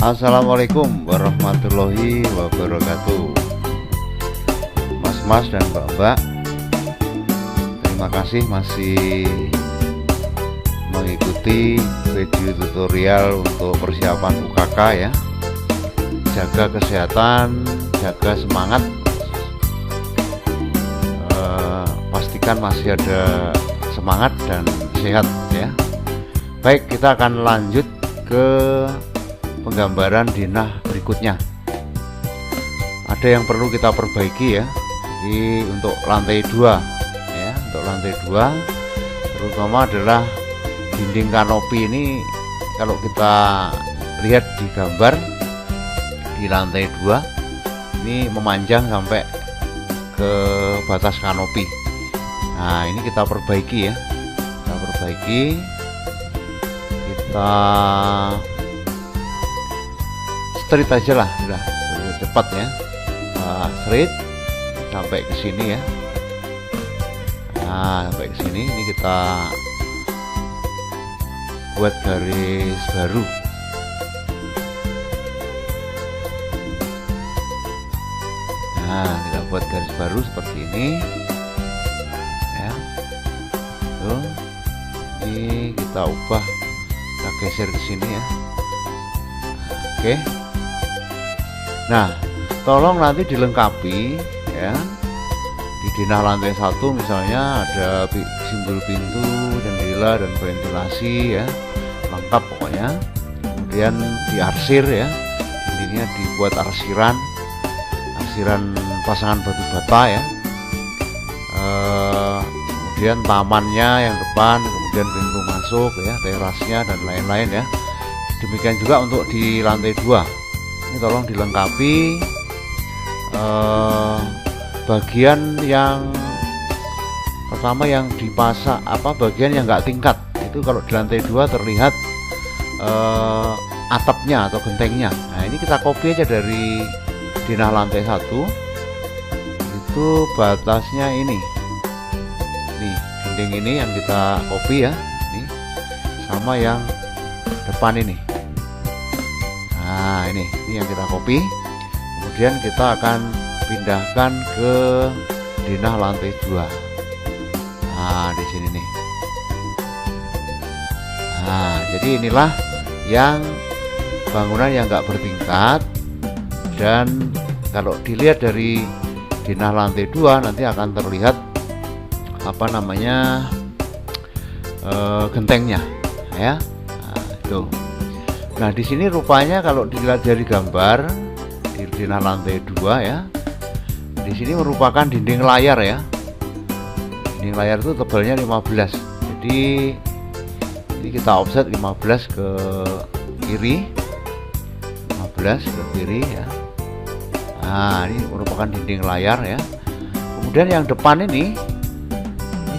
Assalamualaikum warahmatullahi wabarakatuh. Mas-mas dan mbak-mbak, terima kasih masih mengikuti video tutorial untuk persiapan UKK ya. Jaga kesehatan, jaga semangat, pastikan masih ada semangat dan sehat ya. Baik, kita akan lanjut ke penggambaran denah berikutnya. Ada yang perlu kita perbaiki ya. Jadi untuk lantai 2 ya, untuk lantai 2 terutama adalah dinding kanopi ini. Kalau kita lihat di gambar di lantai 2 ini memanjang sampai ke batas kanopi. Nah, ini kita perbaiki ya. Kita perbaiki, kita straight aja lah, sudah cepat ya. Straight sampai ke sini ya. Nah, sampai ke sini ini kita buat garis baru. Nah, kita buat garis baru seperti ini ya. Tuh, ini kita ubah, kita geser ke sini ya. Oke. Nah, tolong nanti dilengkapi ya. Di denah lantai 1 misalnya ada simbol pintu, jendela dan ventilasi ya, lengkap pokoknya. Kemudian diarsir ya, dindingnya dibuat arsiran pasangan batu bata ya. Kemudian tamannya yang depan, kemudian pintu masuk ya, terasnya dan lain-lain ya. Demikian juga untuk di lantai 2. Ini tolong dilengkapi bagian yang pertama yang dipasang bagian yang enggak tingkat. Itu kalau di lantai 2 terlihat atapnya atau gentengnya. Nah, ini kita copy aja dari denah lantai 1. Itu batasnya ini. Nih, dinding ini yang kita copy ya. Ini sama yang depan ini. Nah, ini yang kita copy. Kemudian kita akan pindahkan ke denah lantai 2. Nah, di sini nih. Nah, jadi inilah yang bangunan yang enggak bertingkat, dan kalau dilihat dari denah lantai 2 nanti akan terlihat gentengnya ya. Nah, itu. Nah, di sini rupanya kalau dilihat dari gambar di denah lantai 2 ya, di sini merupakan dinding layar ya. Dinding layar itu tebalnya 15. Jadi ini kita offset 15 ke kiri, 15 ke kiri ya. Nah, ini merupakan dinding layar ya. Kemudian yang depan ini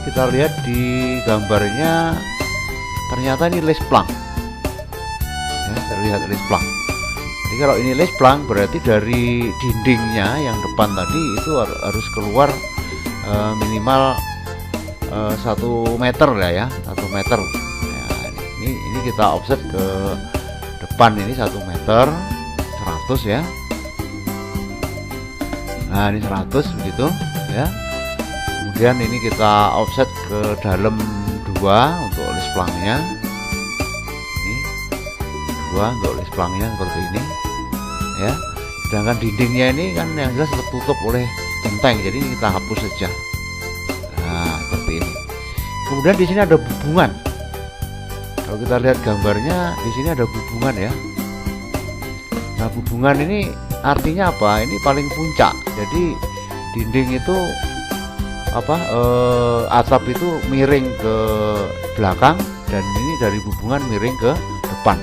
kita lihat di gambarnya, ternyata ini lesplang. Terlihat lesplang. Jadi kalau ini lesplang berarti dari dindingnya yang depan tadi itu harus keluar minimal 1 meter lah ya, 1 meter. Nah, ini kita offset ke depan ini 1 meter 100 ya. Nah, ini 100 begitu ya. Kemudian ini kita offset ke dalam 2 untuk lesplangnya. Untuk lesplangnya seperti ini ya. Sedangkan dindingnya ini kan yang jelas tertutup oleh genteng, jadi ini kita hapus saja. Nah, seperti ini. Kemudian di sini ada bubungan. Kalau kita lihat gambarnya, di sini ada bubungan ya. Nah, bubungan ini artinya apa? Ini paling puncak. Jadi dinding itu atap itu miring ke belakang, dan ini dari bubungan miring ke depan.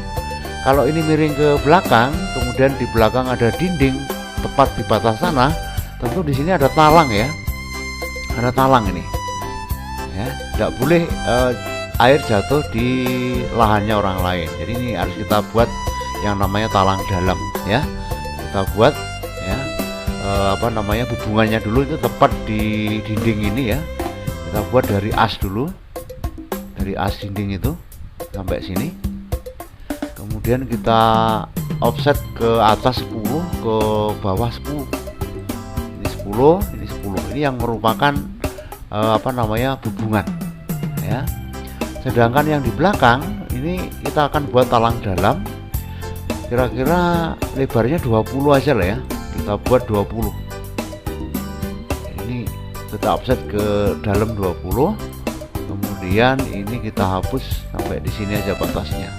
Kalau ini miring ke belakang, kemudian di belakang ada dinding tepat di batas sana, tentu di sini ada talang ya. Ada talang ini. Ya, tidak boleh air jatuh di lahannya orang lain. Jadi ini harus kita buat yang namanya talang dalam ya. Kita buat ya hubungannya dulu itu tepat di dinding ini ya. Kita buat dari as dulu. Dari as dinding itu sampai sini. Kemudian kita offset ke atas 10, ke bawah 10. Ini 10, ini 10. Ini yang merupakan hubungan ya. Sedangkan yang di belakang ini kita akan buat talang dalam, kira-kira lebarnya 20 aja lah ya. Kita buat 20. Ini kita offset ke dalam 20. Kemudian ini kita hapus sampai di sini aja batasnya.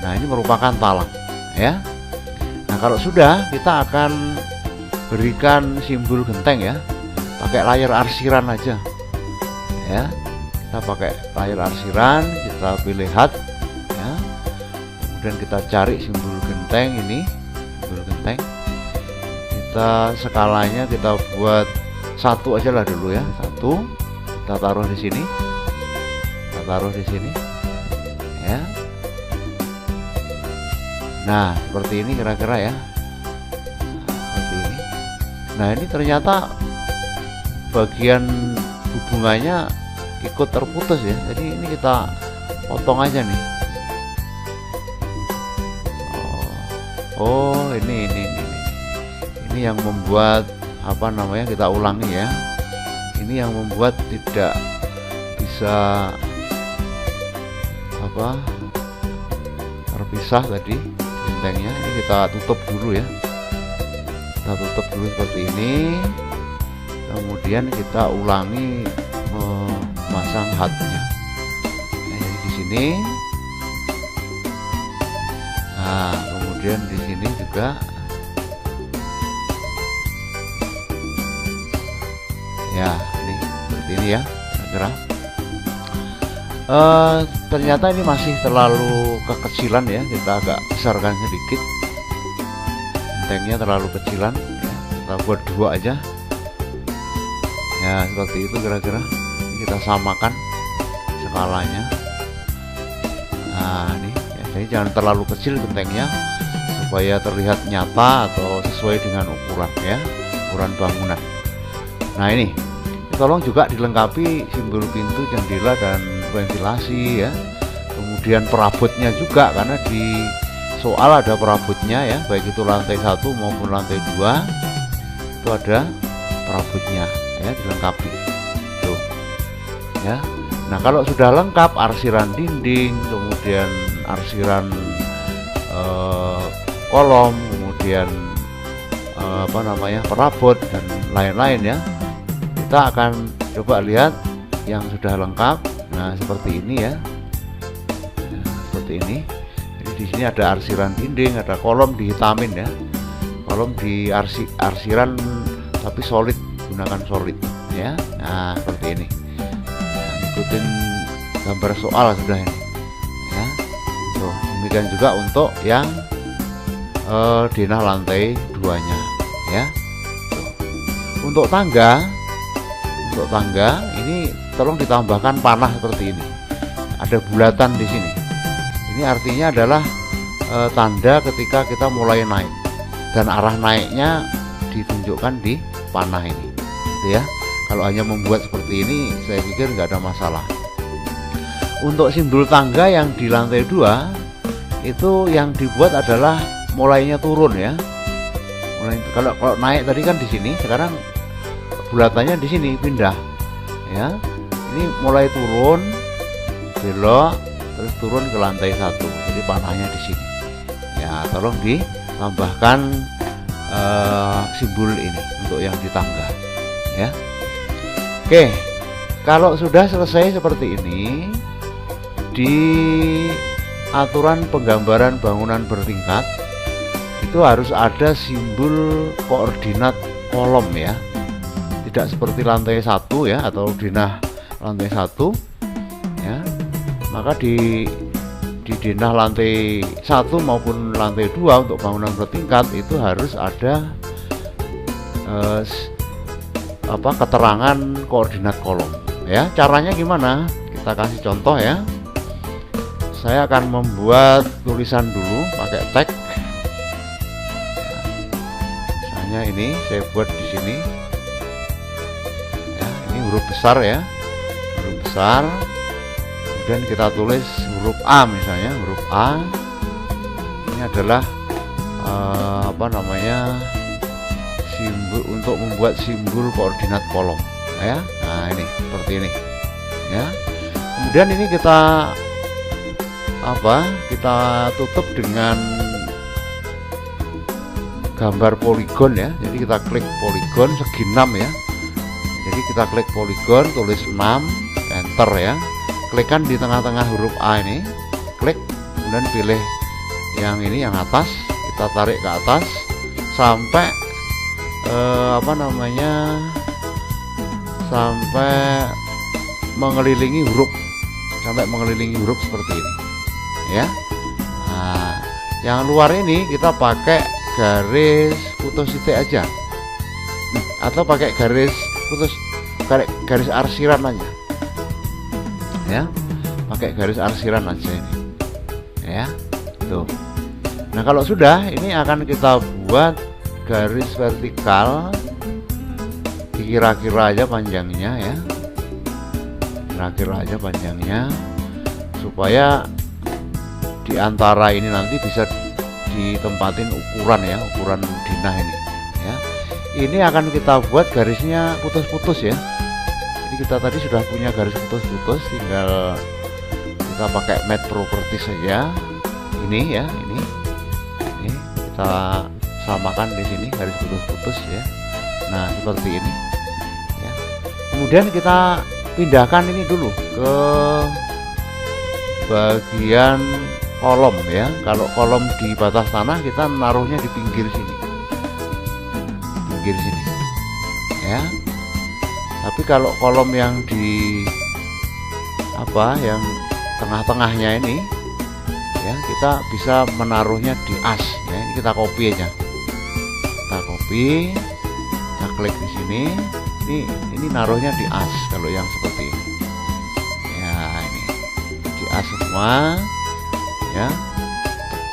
Nah, ini merupakan talang ya. Nah, kalau sudah, kita akan berikan simbol genteng ya, pakai layar arsiran aja ya. Kita pakai layar arsiran, kita pilih hat ya, kemudian kita cari simbol genteng ini, simbol genteng. Kita skalanya kita buat 1 aja lah dulu ya, 1. Kita taruh di sini, kita taruh di sini ya. Nah, seperti ini kira-kira ya, seperti ini. Nah, ini ternyata bagian hubungannya ikut terputus ya, jadi ini kita potong aja nih. Oh, ini yang membuat kita ulangi ya. Ini yang membuat tidak bisa terpisah tadi gentengnya. Ini kita tutup dulu ya, kita tutup dulu seperti ini, kemudian kita ulangi memasang hatnya. Nah, jadi di sini, nah kemudian di sini juga ya, ini seperti ini ya kira-kira. Ternyata ini masih terlalu kekecilan ya, kita agak besarkan sedikit, gentengnya terlalu kecilan ya. Kita buat 2 aja ya, seperti itu kira-kira. Ini kita samakan skalanya. Nah, ini ya, jadi jangan terlalu kecil gentengnya supaya terlihat nyata atau sesuai dengan ukuran ya, ukuran bangunan. Nah, ini tolong juga dilengkapi simbol pintu, jendela, dan ventilasi ya. Kemudian perabotnya juga, karena di soal ada perabotnya ya, baik itu lantai 1 maupun lantai 2 itu ada perabotnya ya, dilengkapi tuh ya. Nah, kalau sudah lengkap arsiran dinding, kemudian arsiran kolom, kemudian perabot dan lain-lain ya, kita akan coba lihat yang sudah lengkap. Nah, seperti ini ya, seperti ini. Jadi di sini ada arsiran dinding, ada kolom dihitamin ya, kolom di arsiran tapi solid, gunakan solid ya. Nah, seperti ini. Nah, ikutin gambar soal sudah ini ya. Tuh, demikian juga untuk yang denah lantai 2-nya ya. Tuh. Untuk tangga ini tolong ditambahkan panah seperti ini. Ada bulatan di sini. Ini artinya adalah tanda ketika kita mulai naik, dan arah naiknya ditunjukkan di panah ini gitu ya. Kalau hanya membuat seperti ini, saya pikir nggak ada masalah. Untuk simbol tangga yang di lantai 2 itu yang dibuat adalah mulainya turun ya. Kalau naik tadi kan di sini, sekarang bulatannya di sini pindah ya. Ini mulai turun, belok, terus turun ke lantai 1. Jadi panahnya di sini ya. Tolong ditambahkan simbol ini untuk yang di tangga ya. Oke, kalau sudah selesai seperti ini, di aturan penggambaran bangunan bertingkat itu harus ada simbol koordinat kolom ya. Tidak seperti lantai 1 ya, atau denah lantai 1 ya. Maka di denah lantai 1 maupun lantai 2 untuk bangunan bertingkat itu harus ada keterangan koordinat kolom ya. Caranya gimana? Kita kasih contoh ya. Saya akan membuat tulisan dulu pakai tag. Misalnya ini saya buat di sini. Ya, ini huruf besar ya, huruf besar. Kemudian kita tulis huruf A misalnya, huruf A. Ini adalah apa namanya, simbol untuk membuat simbol koordinat kolom ya. Nah ini seperti ini ya. Kemudian ini kita tutup dengan gambar poligon ya. Jadi kita klik poligon segi 6 ya. Jadi kita klik poligon, tulis 6, enter ya. Klikkan di tengah-tengah huruf A ini, klik, kemudian pilih yang ini, yang atas, kita tarik ke atas sampai sampai mengelilingi huruf, seperti ini ya. Nah, yang luar ini kita pakai garis putus titik aja, atau pakai garis arsiran aja ya, pakai garis arsiran aja ini ya tuh. Nah kalau sudah, ini akan kita buat garis vertikal, kira-kira aja panjangnya ya, kira-kira aja panjangnya, supaya di antara ini nanti bisa ditempatin ukuran ya, ukuran dinah ini ya. Ini akan kita buat garisnya putus-putus ya. Jadi kita tadi sudah punya garis putus-putus, tinggal kita pakai Matte Properties saja. Ini ya, ini kita samakan di sini garis putus-putus ya. Nah seperti ini ya. Kemudian kita pindahkan ini dulu ke bagian kolom ya. Kalau kolom di batas tanah, kita naruhnya di pinggir sini, ya. Tapi kalau kolom yang di yang tengah-tengahnya ini ya, kita bisa menaruhnya di as ya. Ini kita copy aja, kita klik di sini. Ini naruhnya di as kalau yang seperti ini ya, ini di as semua ya.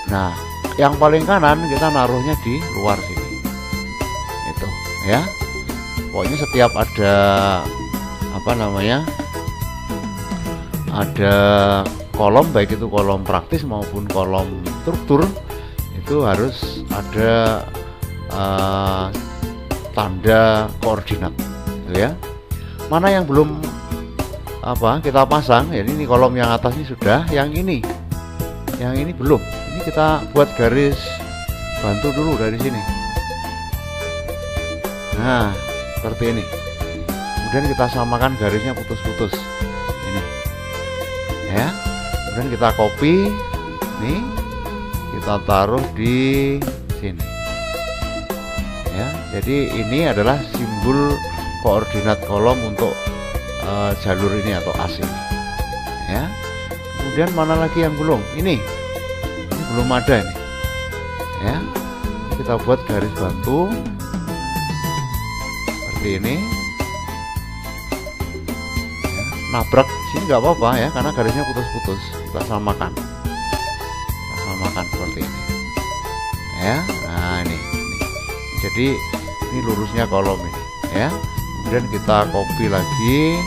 Nah yang paling kanan kita naruhnya di luar sini itu ya. Pokoknya setiap ada ada kolom, baik itu kolom praktis maupun kolom struktur, itu harus ada tanda koordinat gitu ya. Mana yang belum kita pasang ya, ini kolom yang atas ini sudah, yang ini belum. Ini kita buat garis bantu dulu dari sini. Nah seperti ini. Kemudian kita samakan garisnya putus-putus ini ya. Kemudian kita copy nih, kita taruh di sini ya. Jadi ini adalah simbol koordinat kolom untuk jalur ini atau as ini ya. Kemudian mana lagi yang belum? Ini belum ada ini ya. Kita buat garis bantu seperti ini ya. Nabrak sini nggak apa-apa ya, karena garisnya putus-putus. Kita samakan seperti ini ya. Nah ini. Jadi ini lurusnya kolom ini ya. Kemudian kita copy lagi,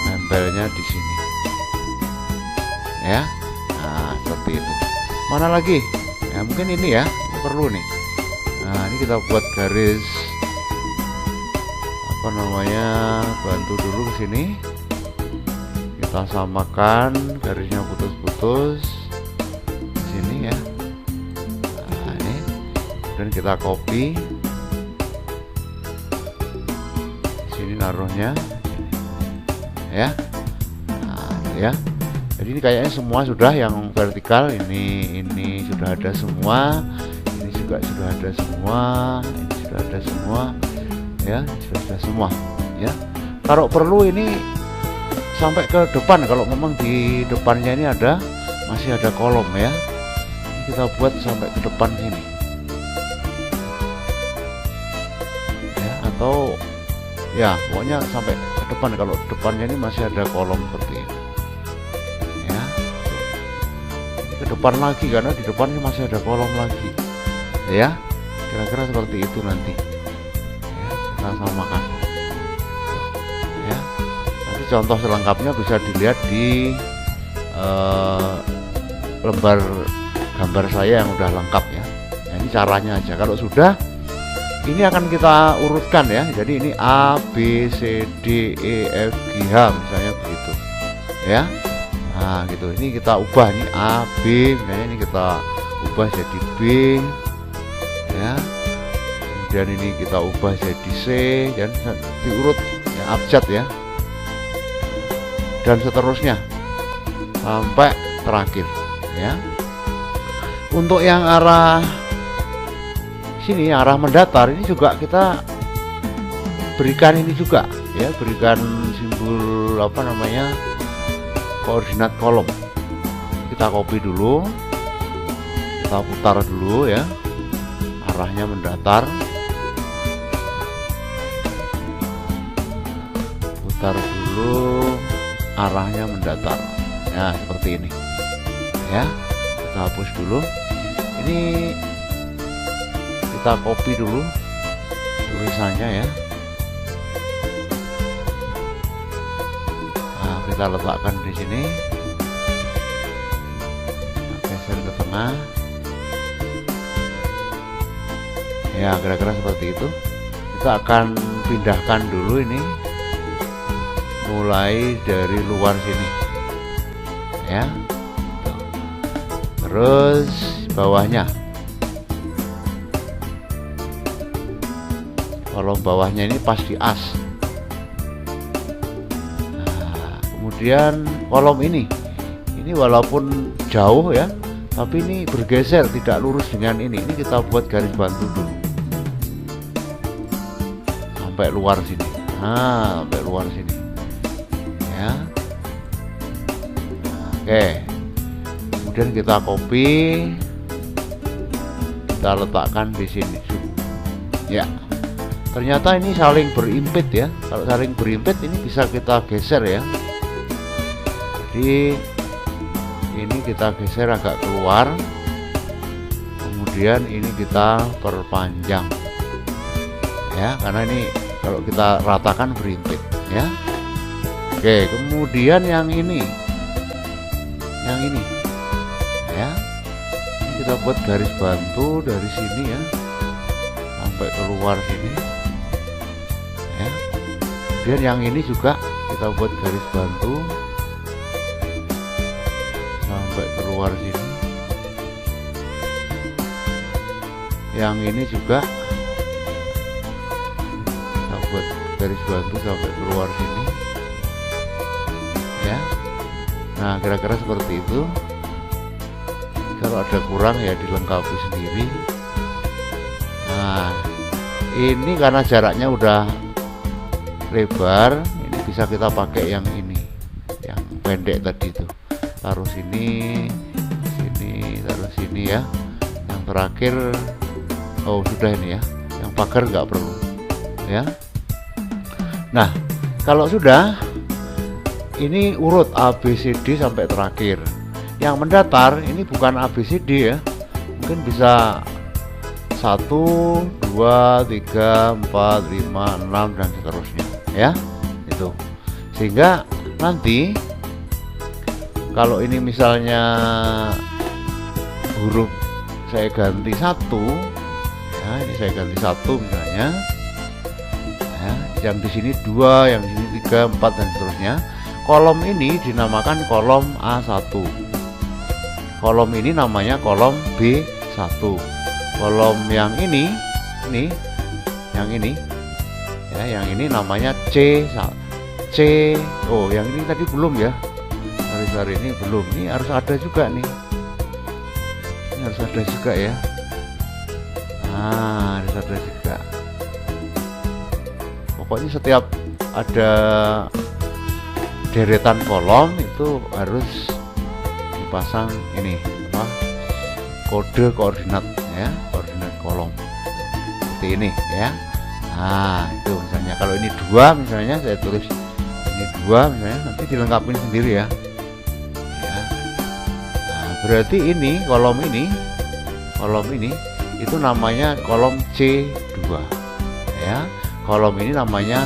nempelnya di sini ya. Nah seperti itu. Mana lagi ya, mungkin ini ya, ini perlu nih. Nah ini kita buat garis bantu dulu ke sini. Kita samakan garisnya putus-putus di sini ya. Nah ini, dan kita copy di sini, naruhnya ya. Nah ya. Jadi ini kayaknya semua sudah, yang vertikal ini sudah ada semua, ini juga sudah ada semua, ini sudah ada semua ya, sudah semua ya. Kalau perlu ini sampai ke depan, kalau memang di depannya ini masih ada kolom ya, ini kita buat sampai ke depan sini ya, atau ya pokoknya sampai ke depan. Kalau depannya ini masih ada kolom seperti ini ya, ke depan lagi, karena di depan ini masih ada kolom lagi ya, kira-kira seperti itu nanti ya. Kita samakan ya. Nanti contoh selengkapnya bisa dilihat di lembar gambar saya yang udah lengkap ya. Nah, ini caranya aja. Kalau sudah, ini akan kita urutkan ya. Jadi ini A, B, C, D, E, F, G, H misalnya begitu ya. Nah gitu, ini kita ubah nih A, B misalnya, ini kita ubah jadi B ya. Kemudian ini kita ubah jadi C dan diurut ya, abjad ya, dan seterusnya sampai terakhir ya. Untuk yang arah sini, arah mendatar, ini juga kita berikan ini juga ya, berikan simbol apa namanya, koordinat kolom. Kita copy dulu, kita putar dulu ya, arahnya mendatar, putar dulu, arahnya mendatar ya, seperti ini ya. Kita hapus dulu, ini kita copy dulu tulisannya ya. Nah, kita letakkan di sini, kita geser ke tengah ya, kira-kira seperti itu. Kita akan pindahkan dulu ini, mulai dari luar sini ya, terus bawahnya, kolom bawahnya ini pas di as. Nah, kemudian kolom ini walaupun jauh ya, tapi ini bergeser, tidak lurus dengan ini kita buat garis bantu dulu sampai luar sini. Nah, sampai luar sini ya. Nah, oke, kemudian kita copy, kita letakkan di sini ya. Ternyata ini saling berimpit ya. Kalau saling berimpit ini bisa kita geser ya. Jadi ini kita geser agak keluar, kemudian ini kita perpanjang ya, karena ini kalau kita ratakan berimpit ya. Oke, kemudian yang ini ya, ini kita buat garis bantu dari sini ya sampai keluar sini ya. Kemudian yang ini juga kita buat garis bantu sampai keluar sini. Yang ini juga kita buat garis bantu sampai keluar sini ya. Nah, kira-kira seperti itu. Kalau ada kurang ya dilengkapi sendiri. Nah, ini karena jaraknya udah lebar, ini bisa kita pakai yang ini, yang pendek tadi itu. Taruh sini, sini, taruh sini ya. Yang terakhir, oh sudah ini ya. Yang pagar nggak perlu ya. Nah, kalau sudah, ini urut A, B, C, D sampai terakhir. Yang mendatar ini bukan A, B, C, D ya, mungkin bisa 1, 2, 3, 4, 5, 6 dan seterusnya ya, itu. Sehingga nanti kalau ini misalnya huruf saya ganti 1 ya, ini saya ganti 1 misalnya ya, yang di sini 2, yang di sini 3, 4 dan seterusnya. Kolom ini dinamakan kolom A1. Kolom ini namanya kolom B1. Kolom yang ini yang ini ya, yang ini namanya C. Oh, yang ini tadi belum ya. Garis ini belum. Ini harus ada juga nih. Ini harus ada juga ya. Nah, harus ada juga. Pokoknya setiap ada deretan kolom itu harus dipasang ini apa, kode koordinat ya, koordinat kolom seperti ini ya. Nah, itu misalnya kalau ini 2 misalnya, saya tulis ini 2 misalnya, nanti dilengkapi sendiri ya. Nah, berarti ini kolom ini itu namanya kolom C2 ya. Kolom ini namanya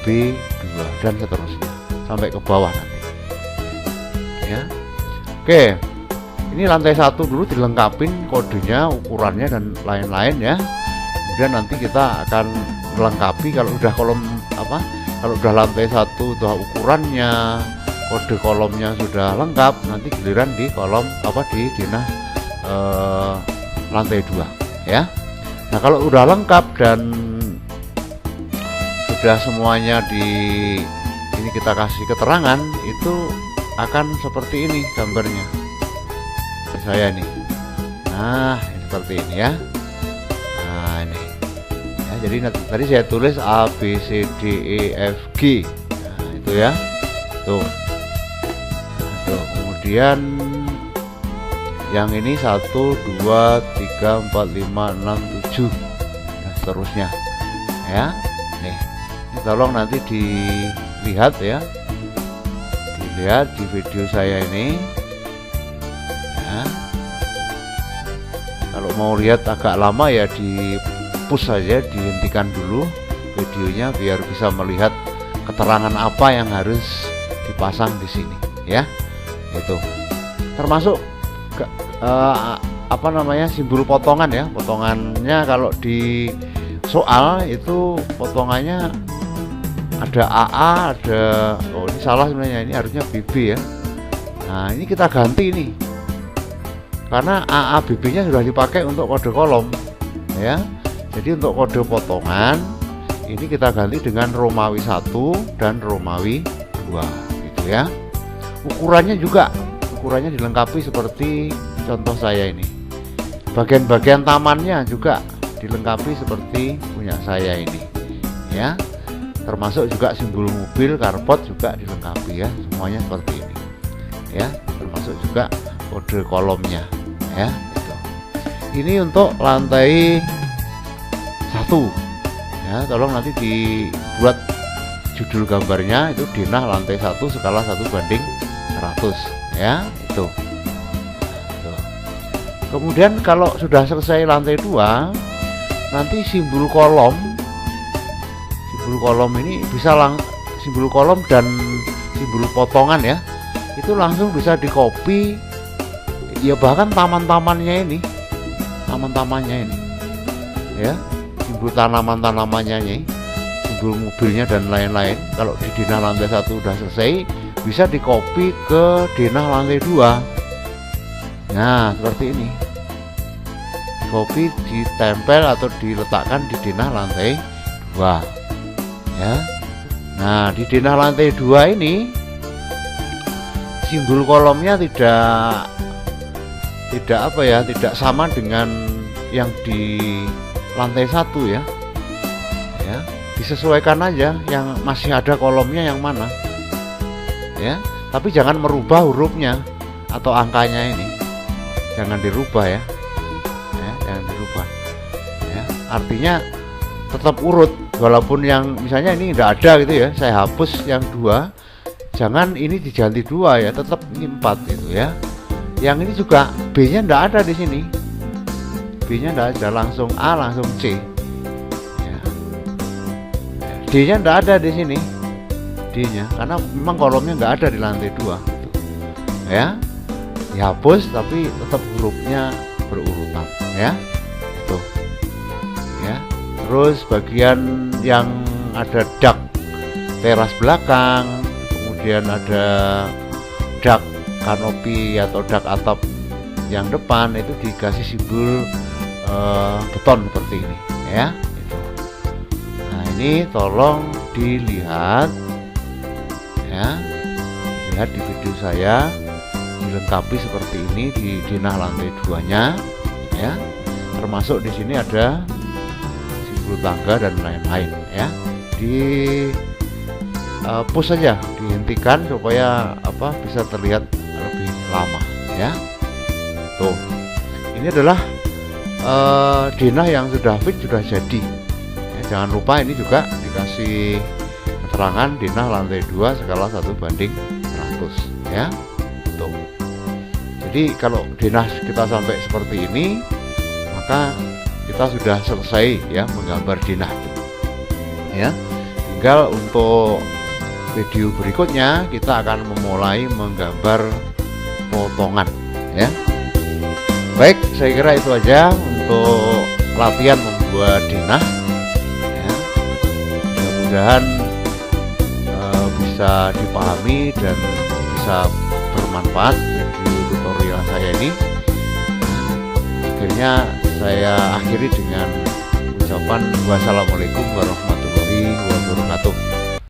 B2 dan seterusnya sampai ke bawah nanti ya. Oke, Ini lantai 1 dulu dilengkapin kodenya, ukurannya dan lain-lain ya. Kemudian nanti kita akan melengkapi kalau udah kolom kalau udah lantai 1 udah ukurannya, kode kolomnya sudah lengkap, nanti giliran di kolom di denah lantai 2 ya. Nah, kalau udah lengkap dan sudah semuanya ini kita kasih keterangan, itu akan seperti ini gambarnya saya nih. Nah, seperti ini ya. Nah, ini ya, jadi tadi saya tulis A B C D E F G. Nah, itu ya. Tuh. Nah, tuh. Kemudian yang ini 1 2 3 4 5 6 7. Nah, seterusnya ya. Nih, ini tolong nanti dilihat ya. Dilihat di video saya ini ya. Kalau mau lihat agak lama ya di push saja, dihentikan dulu videonya biar bisa melihat keterangan apa yang harus dipasang di sini ya. Itu termasuk simbol potongan ya. Potongannya kalau di soal itu potongannya ada AA, ada ini salah sebenarnya, ini harusnya BB ya. Nah, ini kita ganti nih karena AA BB nya sudah dipakai untuk kode kolom ya. Jadi untuk kode potongan ini kita ganti dengan Romawi 1 dan Romawi 2 gitu ya. Ukurannya dilengkapi seperti contoh saya ini. Bagian-bagian tamannya juga dilengkapi seperti punya saya ini ya. Termasuk juga simbol mobil, carport juga dilengkapi ya, semuanya seperti ini ya. Termasuk juga kode kolomnya ya. Gitu. Ini untuk lantai 1 ya. Tolong nanti dibuat judul gambarnya itu denah lantai 1 skala 1/100 ya. Itu. Kemudian kalau sudah selesai lantai 2, nanti simbol kolom ini bisa simbol kolom dan simbol potongan ya, itu langsung bisa di copy ya. Bahkan taman-tamannya ini ya, simbol tanamannya ini, simbol mobilnya dan lain-lain. Kalau di denah lantai 1 udah selesai, bisa di copy ke denah lantai 2. Nah, seperti ini, copy, ditempel atau diletakkan di denah lantai 2 ya. Nah, di denah lantai 2 ini simbol kolomnya tidak sama dengan yang di lantai 1 ya. Ya, disesuaikan aja yang masih ada kolomnya yang mana. Ya, tapi jangan merubah hurufnya atau angkanya ini. Jangan dirubah ya. Ya, jangan dirubah. Ya, artinya tetap urut. Walaupun yang misalnya ini tidak ada gitu ya, saya hapus yang 2, jangan ini diganti 2 ya, tetap ini 4 gitu ya. Yang ini juga B-nya tidak ada di sini, B-nya tidak ada, langsung A langsung C ya. D-nya tidak ada di sini, D-nya karena memang kolomnya nggak ada di lantai 2 gitu. Ya, dihapus tapi tetap hurufnya berurutan ya. Itu ya. Terus bagian yang ada dak teras belakang, kemudian ada dak kanopi atau dak atap yang depan, itu dikasih simbol beton seperti ini ya. Itu. Nah, ini tolong dilihat ya, lihat di video saya dilengkapi seperti ini di denah lantai 2-nya ya. Termasuk di sini ada tangga dan lain-lain ya. Di push saja, dihentikan supaya bisa terlihat lebih lama ya. Tuh, ini adalah denah yang sudah fit, sudah jadi ya. Jangan lupa ini juga dikasih keterangan denah lantai 2 skala 1/100 ya. Tuh. Jadi kalau denah kita sampai seperti ini, maka kita sudah selesai ya menggambar denah ya. Tinggal untuk video berikutnya kita akan memulai menggambar potongan ya. Baik, saya kira itu aja untuk latihan membuat denah ya. Mudah-mudahan bisa dipahami dan bisa bermanfaat bagi tutorial saya ini. Akhirnya saya akhiri dengan ucapan wassalamualaikum warahmatullahi wabarakatuh.